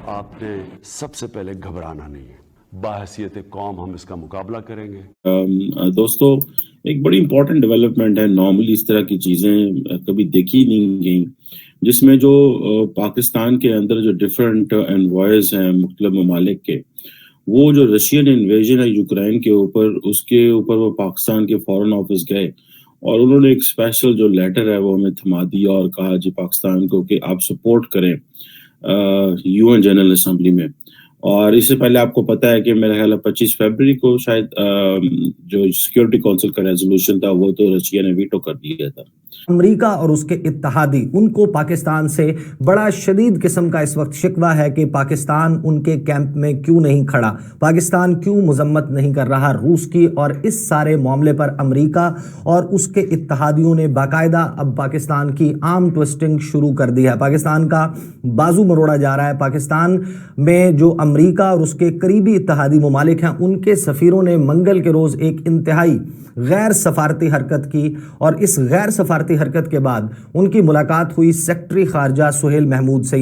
آپ نے سب سے پہلے گھبرانا نہیں ہے. باحثیت قوم ہم اس کا مقابلہ کریں گے. دوستو ایک بڑی امپورٹنٹ ڈیولپمنٹ ہے. نارملی اس طرح کی چیزیں کبھی دیکھی نہیں گئیں، جس میں جو پاکستان کے اندر جو ڈفرینٹ انوائز ہیں مختلف ممالک کے، وہ جو رشین انویژن ہے یوکرائن کے اوپر، اس کے اوپر وہ پاکستان کے فارن آفس گئے اور انہوں نے ایک اسپیشل جو لیٹر ہے وہ ہمیں تھما دیا اور کہا جی پاکستان کو کہ آپ سپورٹ کریں یو این جنرل اسمبلی میں. اور اس سے پہلے آپ کو پتا ہے کہ میرا خیال ہے 25 فروری کو شاید جو سیکیورٹی کونسل کا ریزولوشن تھا وہ تو رشیا نے ویٹو کر دیا تھا. امریکہ اور اس کے اتحادی، ان کو پاکستان سے بڑا شدید قسم کا اس وقت شکوہ ہے کہ پاکستان ان کے کیمپ میں کیوں نہیں کھڑا، پاکستان کیوں مذمت نہیں کر رہا روس کی. اور اس سارے معاملے پر امریکہ اور اس کے اتحادیوں نے باقاعدہ اب پاکستان کی آرم ٹوئسٹنگ شروع کر دی ہے. پاکستان کا بازو مروڑا جا رہا ہے. پاکستان میں جو امریکہ اور اس کے قریبی اتحادی ممالک ہیں، ان کے سفیروں نے منگل کے روز ایک انتہائی غیر سفارتی حرکت کی، اور اس غیر سفارتی حرکت کے بعد ان کی ملاقات ہوئی سیکرٹری خارجہ سہیل محمود سے.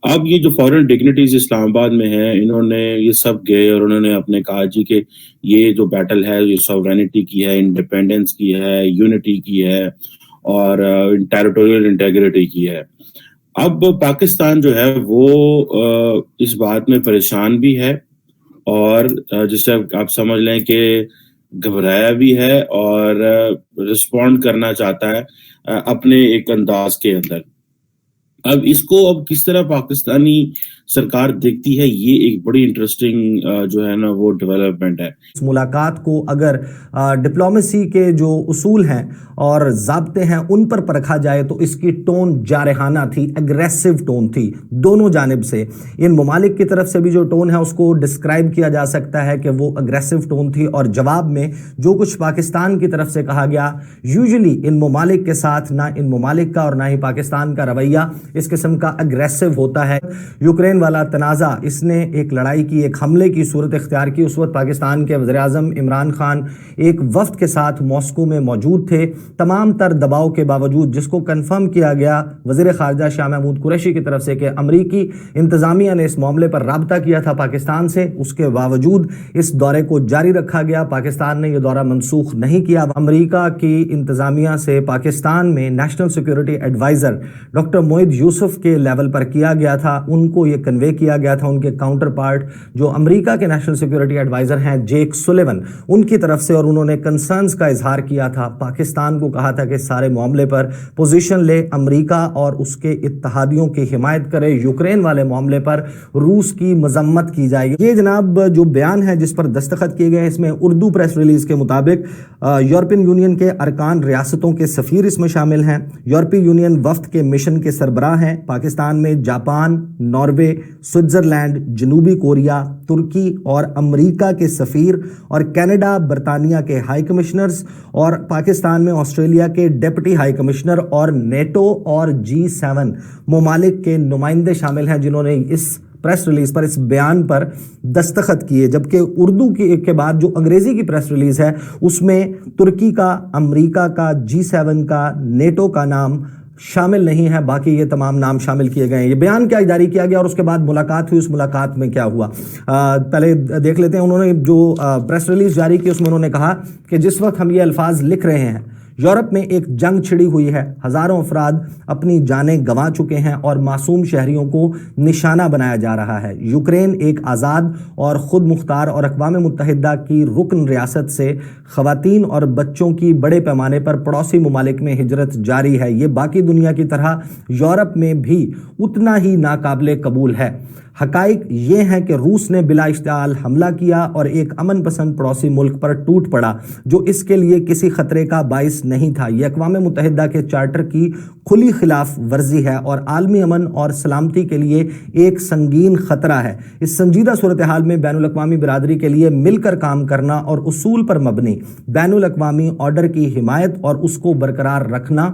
اب یہ جو فورن ڈگنیٹیز اسلام آباد میں ہیں، انہوں نے یہ سب گئے اور انہوں نے اپنے کہا جی کہ یہ جو بیٹل ہے یہ سوورینٹی کی ہے، انڈیپینڈنس کی ہے، یونٹی کی ہے اور ٹیریٹوریل انٹیگریٹی کی ہے. اب پاکستان جو ہے وہ اس بات میں پریشان بھی ہے اور جسے آپ سمجھ لیں کہ گھبرایا بھی ہے اور رسپونڈ کرنا چاہتا ہے اپنے ایک انداز کے اندر. اب اس کو اب کس طرح پاکستانی سرکار دیکھتی ہے، یہ ایک بڑی انٹرسٹنگ جو ہے نا وہ ڈیولپمنٹ ہے. اس ملاقات کو اگر ڈپلومیسی کے جو اصول ہیں اور ضابطے ہیں ان پر پرکھا جائے تو اس کی ٹون جارحانہ تھی، اگریسو ٹون تھی دونوں جانب سے. ان ممالک کی طرف سے بھی جو ٹون ہے اس کو ڈسکرائب کیا جا سکتا ہے کہ وہ اگریسو ٹون تھی، اور جواب میں جو کچھ پاکستان کی طرف سے کہا گیا، یوزلی ان ممالک کے ساتھ نہ ان ممالک کا اور نہ ہی پاکستان کا رویہ اس قسم کا اگریسو ہوتا ہے. یوکرین والا تنازع، اس نے ایک لڑائی کی، ایک حملے کی صورت اختیار کی. اس وقت پاکستان کے وزیر اعظم عمران خان ایک وفد کے ساتھ ماسکو میں موجود تھے. تمام تر دباؤ کے باوجود، جس کو کنفرم کیا گیا وزیر خارجہ شاہ محمود قریشی کی طرف سے کہ امریکی انتظامیہ نے اس معاملے پر رابطہ کیا تھا پاکستان سے، اس کے باوجود اس دورے کو جاری رکھا گیا. پاکستان نے یہ دورہ منسوخ نہیں کیا. امریکہ کی انتظامیہ سے پاکستان میں نیشنل سیکیورٹی ایڈوائزر ڈاکٹر موئید یوسف کے لیول پر کیا گیا تھا. ان کو یہ کنوے کیا گیا تھا ان کے کاؤنٹر پارٹ جو امریکہ کے نیشنل سیکیورٹی ایڈوائزر ہیں جیک سولیون، ان کی طرف سے، اور انہوں نے کنسرنز کا اظہار کیا تھا. پاکستان کو کہا تھا کہ سارے معاملے پر پوزیشن لے، امریکہ اور اس کے اتحادیوں کی حمایت کرے، یوکرین والے معاملے پر روس کی مذمت کی جائے گی. یہ جناب جو بیان ہے جس پر دستخط کیے گئے، اس میں اردو پریس ریلیز کے مطابق یورپین یونین کے ارکان ریاستوں کے سفیر اس میں شامل ہیں. یورپی یونین وفد کے مشن کے سربراہ ہیں. پاکستان میں جاپان، ناروے، سوئٹزرلینڈ، جنوبی کوریا، ترکی اور امریکہ کے سفیر، اور کینیڈا، برطانیہ کے ہائی کمشنرز، اور پاکستان میں آسٹریلیا کے ڈیپٹی ہائی کمشنر، اور نیٹو اور G7 ممالک کے نمائندے شامل ہیں جنہوں نے اس پریس ریلیز پر، اس بیان پر دستخط کیے. جبکہ اردو کے بعد جو انگریزی کی پریس ریلیز ہے اس میں ترکی کا، امریکہ کا، G7 کا، نیٹو کا نام شامل نہیں ہے. باقی یہ تمام نام شامل کیے گئے ہیں. یہ بیان کیا جاری کیا گیا اور اس کے بعد ملاقات ہوئی، اس ملاقات میں کیا ہوا پہلے دیکھ لیتے ہیں. انہوں نے جو پریس ریلیز جاری کی اس میں انہوں نے کہا کہ جس وقت ہم یہ الفاظ لکھ رہے ہیں یورپ میں ایک جنگ چھڑی ہوئی ہے، ہزاروں افراد اپنی جانیں گنوا چکے ہیں اور معصوم شہریوں کو نشانہ بنایا جا رہا ہے. یوکرین ایک آزاد اور خود مختار اور اقوام متحدہ کی رکن ریاست سے خواتین اور بچوں کی بڑے پیمانے پر پڑوسی ممالک میں ہجرت جاری ہے. یہ باقی دنیا کی طرح یورپ میں بھی اتنا ہی ناقابل قبول ہے. حقائق یہ ہیں کہ روس نے بلا اشتعال حملہ کیا اور ایک امن پسند پڑوسی ملک پر ٹوٹ پڑا جو اس کے لیے کسی خطرے کا باعث نہیں تھا. یہ اقوام متحدہ کے چارٹر کی کھلی خلاف ورزی ہے اور عالمی امن اور سلامتی کے لیے ایک سنگین خطرہ ہے. اس سنجیدہ صورتحال میں بین الاقوامی برادری کے لیے مل کر کام کرنا اور اصول پر مبنی بین الاقوامی آرڈر کی حمایت اور اس کو برقرار رکھنا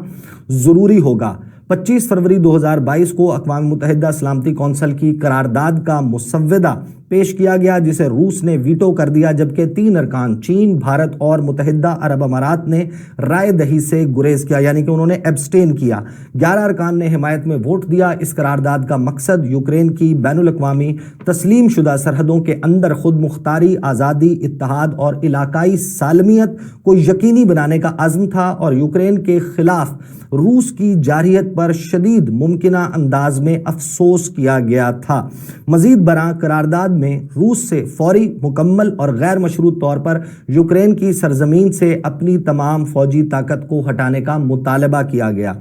ضروری ہوگا. 25 فروری 2022 کو اقوام متحدہ سلامتی کونسل کی قرارداد کا مسودہ پیش کیا گیا جسے روس نے ویٹو کر دیا، جبکہ 3 ارکان چین، بھارت اور متحدہ عرب امارات نے رائے دہی سے گریز کیا، یعنی کہ انہوں نے ایبسٹین کیا۔ 11 ارکان نے حمایت میں ووٹ دیا۔ اس قرارداد کا مقصد یوکرین کی بین الاقوامی تسلیم شدہ سرحدوں کے اندر خود مختاری، آزادی، اتحاد اور علاقائی سالمیت کو یقینی بنانے کا عزم تھا، اور یوکرین کے خلاف روس کی جارحیت پر شدید ممکنہ انداز میں افسوس کیا گیا تھا۔ مزید برآں قرارداد میں روس سے فوری، مکمل اور غیر مشروط طور پر یوکرین کی سرزمین سے اپنی تمام فوجی طاقت کو ہٹانے کا مطالبہ کیا گیا۔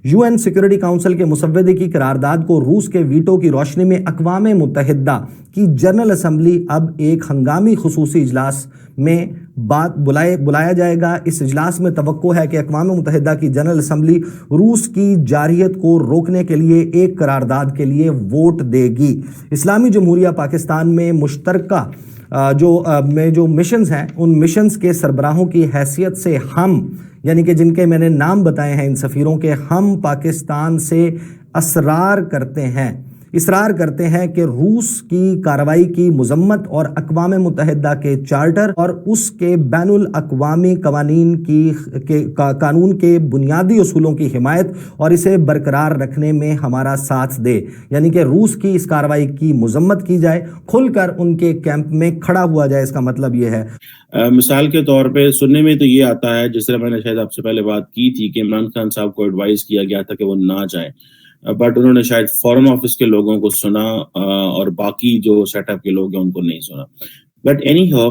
یو این سیکورٹی کونسل کے مسودے کی قرارداد کو روس کے ویٹو کی روشنی میں اقوام متحدہ کی جنرل اسمبلی اب ایک ہنگامی خصوصی اجلاس میں بلایا جائے گا۔ اس اجلاس میں توقع ہے کہ اقوام متحدہ کی جنرل اسمبلی روس کی جارحیت کو روکنے کے لیے ایک قرارداد کے لیے ووٹ دے گی۔ اسلامی جمہوریہ پاکستان میں مشترکہ جو مشنز ہیں، ان مشنز کے سربراہوں کی حیثیت سے ہم، یعنی کہ جن کے میں نے نام بتائے ہیں ان سفیروں کے، ہم پاکستان سے اصرار کرتے ہیں کہ روس کی کارروائی کی مذمت اور اقوام متحدہ کے چارٹر اور اس کے بین الاقوامی قانون کے بنیادی اصولوں کی حمایت اور اسے برقرار رکھنے میں ہمارا ساتھ دے، یعنی کہ روس کی اس کارروائی کی مذمت کی جائے، کھل کر ان کے کیمپ میں کھڑا ہوا جائے۔ اس کا مطلب یہ ہے، مثال کے طور پہ سننے میں تو یہ آتا ہے، جس طرح میں نے شاید آپ سے پہلے بات کی تھی کہ عمران خان صاحب کو ایڈوائز کیا گیا تھا کہ وہ نہ جائیں، بٹ انہوں نے شاید فورن آفس کے لوگوں کو سنا اور باقی جو سیٹ اپ کے لوگ ہیں ان کو نہیں سنا۔ بٹ اینی ہاؤ،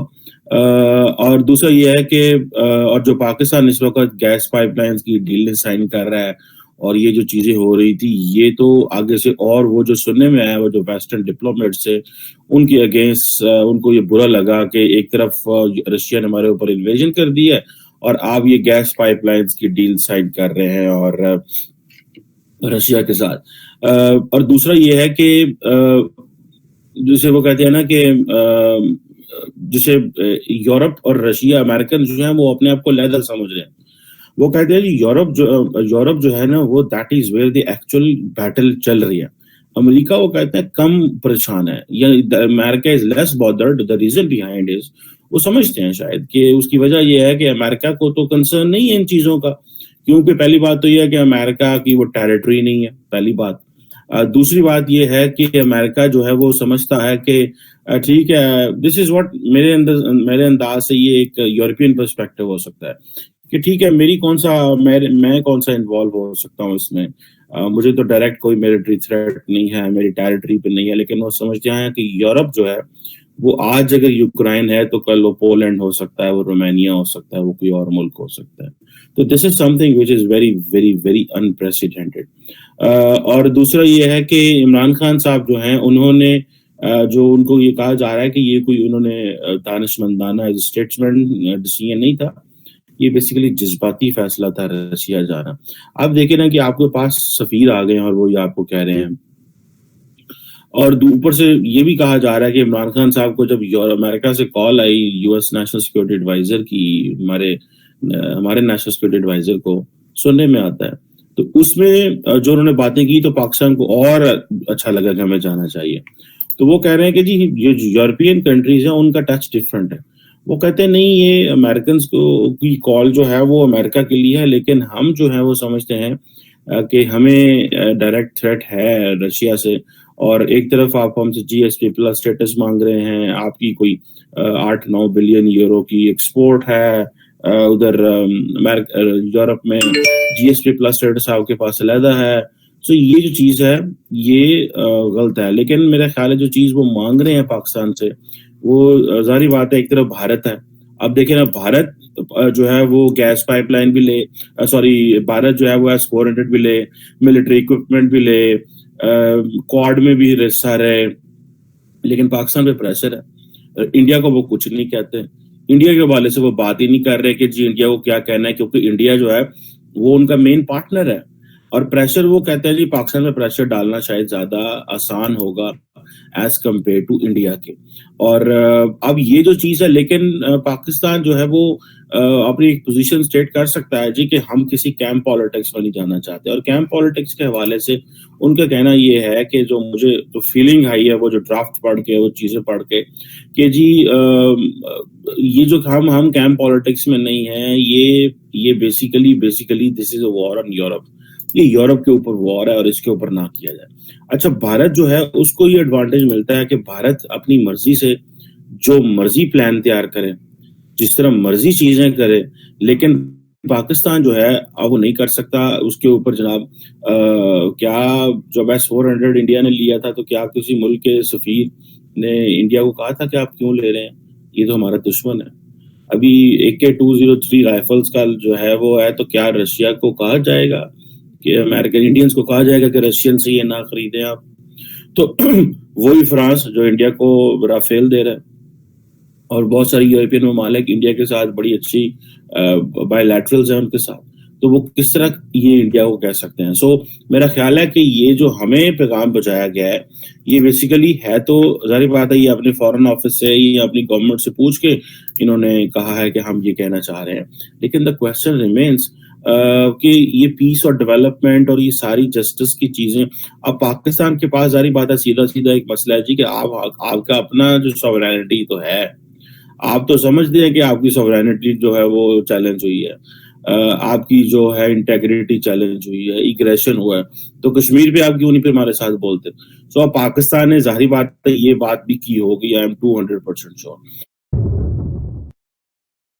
اور دوسرا یہ ہے کہ اور جو پاکستان اس وقت گیس پائپ لائنز کی ڈیل سائن کر رہا ہے اور یہ جو چیزیں ہو رہی تھی، یہ تو آگے سے اور وہ جو سننے میں آیا، وہ جو ویسٹرن ڈپلومیٹس سے ان کے اگینسٹ ان کو یہ برا لگا کہ ایک طرف رشیا نے ہمارے اوپر انویژن کر دی ہے اور آپ یہ گیس پائپ لائنز کی ڈیل سائن کر رہے ہیں اور رشیا کے ساتھ۔ اور دوسرا یہ ہے کہ جسے وہ کہتے ہیں نا کہ جسے یورپ اور رشیا، امریکن جو ہیں وہ اپنے آپ کو لیدر سمجھ رہے ہیں، وہ کہتے ہیں کہ یورپ جو ہے نا وہ that is where the actual battle چل رہی ہے۔ امریکہ وہ کہتے ہیں کم پریشان ہے، یا امریکہ از لیس بادرڈ، دا ریزن بیہائنڈ از، وہ سمجھتے ہیں شاید کہ اس کی وجہ یہ ہے کہ امریکہ کو تو کنسرن نہیں ہے ان چیزوں کا، کیونکہ پہلی بات تو یہ ہے کہ امریکہ کی وہ ٹیریٹری نہیں ہے، پہلی بات۔ دوسری بات یہ ہے کہ امریکہ جو ہے وہ سمجھتا ہے کہ ٹھیک ہے، دس از واٹ میرے انداز سے یہ ایک یورپین پرسپیکٹو ہو سکتا ہے کہ ٹھیک ہے، میں کون سا انوالو ہو سکتا ہوں اس میں، مجھے تو ڈائریکٹ کوئی میلیٹری تھریٹ نہیں ہے، میری ٹیریٹری پہ نہیں ہے، لیکن وہ سمجھتے ہیں کہ یورپ جو ہے وہ آج اگر یوکرائن ہے تو کل وہ پولینڈ ہو سکتا ہے، وہ رومانیہ ہو سکتا ہے، وہ کوئی اور ملک ہو سکتا ہے۔ تو this is something which is very very very unprecedented. اور دوسرا یہ ہے کہ عمران خان صاحب جو ہیں، انہوں نے جو ان کو یہ کہا جا رہا ہے کہ یہ کوئی انہوں نے دانشمندانہ اسٹیٹسمنٹ ڈیسیژن نہیں تھا، یہ بیسیکلی جذباتی فیصلہ تھا رشیا جانا۔ آپ دیکھیں نا کہ آپ کے پاس سفیر آ گئے ہیں اور وہ یہ آپ کو کہہ رہے ہیں، اور اوپر سے یہ بھی کہا جا رہا ہے کہ عمران خان صاحب کو جب امریکہ سے کال آئی U S national security adviser کی، ہمارے نیشنل سیکورٹی ایڈوائزر کو سننے میں آتا ہے، تو اس میں جو انہوں نے باتیں کی تو پاکستان کو اور اچھا لگا کہ ہمیں جانا چاہیے۔ تو وہ کہہ رہے ہیں کہ جی یہ یورپین کنٹریز ہیں ان کا ٹچ ڈفرینٹ ہے، وہ کہتے ہیں نہیں، یہ امریکنز کی کال جو ہے وہ امریکہ کے لیے ہے، لیکن ہم جو ہیں وہ سمجھتے ہیں کہ ہمیں ڈائریکٹ تھریٹ ہے رشیا سے، اور ایک طرف آپ ہم سے جی ایس پی پلس اسٹیٹس مانگ رہے ہیں، آپ کی کوئی 8-9 بلین یورو کی ایکسپورٹ ہے ادھر یورپ میں، جی ایس پی پلس اسٹیٹس آپ کے پاس علیحدہ ہے، سو یہ جو چیز ہے یہ غلط ہے۔ لیکن میرا خیال ہے جو چیز وہ مانگ رہے ہیں پاکستان سے، وہ ظاہری بات ہے، ایک طرف بھارت ہے، اب دیکھیں نا بھارت جو ہے وہ گیس پائپ لائن بھی لے، بھارت جو ہے وہ S-400 بھی لے، ملٹری اکوپمنٹ بھی لے، کوڈ میں بھی حصہ رہے، لیکن پاکستان پہ پریشر ہے۔ انڈیا کو وہ کچھ نہیں کہتے، انڈیا کے حوالے سے وہ بات ہی نہیں کر رہے کہ جی انڈیا کو کیا کہنا ہے، کیونکہ انڈیا جو ہے وہ ان کا مین پارٹنر ہے، اور پریشر وہ کہتے ہیں جی پاکستان میں پریشر ڈالنا شاید زیادہ آسان ہوگا ایز کمپیئر ٹو انڈیا کے۔ اور اب یہ جو چیز ہے، لیکن پاکستان جو ہے وہ اپنی ایک پوزیشن اسٹیٹ کر سکتا ہے جی کہ ہم کسی کیمپ پالیٹکس میں نہیں جانا چاہتے. اور کیمپ پالیٹکس کے حوالے سے ان کا کہنا یہ ہے کہ جو مجھے جو فیلنگ آئی ہے وہ جو ڈرافٹ پڑھ کے وہ چیزیں پڑھ کے کہ جی یہ جو ہم کیمپ پالیٹکس میں نہیں ہیں, یہ basically this is a war on Europe, یہ یورپ کے اوپر وار ہے اور اس کے اوپر نہ کیا جائے. اچھا بھارت جو ہے اس کو یہ ایڈوانٹیج ملتا ہے کہ بھارت اپنی مرضی سے جو مرضی پلان تیار کرے, جس طرح مرضی چیزیں کرے, لیکن پاکستان جو ہے اب وہ نہیں کر سکتا. اس کے اوپر جناب کیا جب S-400 انڈیا نے لیا تھا تو کیا کسی ملک کے سفیر نے انڈیا کو کہا تھا کہ آپ کیوں لے رہے ہیں, یہ تو ہمارا دشمن ہے. ابھی AK-203 رائفلز کا جو ہے وہ ہے, تو کیا رشیا کو کہا جائے گا کہ امریکن انڈینز کو کہا جائے گا کہ رشین سے یہ نہ خریدیں آپ؟ تو وہی فرانس جو انڈیا کو رافیل دے رہا ہے, اور بہت ساری یورپین ممالک انڈیا کے ساتھ بڑی اچھی بائی لیٹرلز ہیں ان کے ساتھ, تو وہ کس طرح یہ انڈیا کو کہہ سکتے ہیں؟ سو میرا خیال ہے کہ یہ جو ہمیں پیغام پہنچایا گیا ہے یہ بیسیکلی ہے, تو ظاہر بات ہے یہ اپنے فارن آفس سے یا اپنی گورنمنٹ سے پوچھ کے انہوں نے کہا ہے کہ ہم یہ کہنا چاہ رہے ہیں. لیکن دا کوسچن ریمینس کہ یہ پیس اور ڈیولپمنٹ اور یہ ساری جسٹس کی چیزیں اب پاکستان کے پاس ظاہر بات ہے سیدھا ایک مسئلہ ہے جی کہ آپ کا اپنا جو سوورینٹی تو ہے, آپ تو سمجھتے ہیں کہ آپ کی سوورینٹی جو ہے وہ چیلنج ہوئی ہے, آپ کی جو ہے انٹیگریٹی چیلنج ہوئی ہے, ایگریشن ہوا ہے, تو کشمیر پہ آپ کیوں نہیں پھر ہمارے ساتھ بولتے؟ سو اب پاکستان نے ظاہری بات یہ بات بھی کی ہوگی, آئی ایم 200% شور.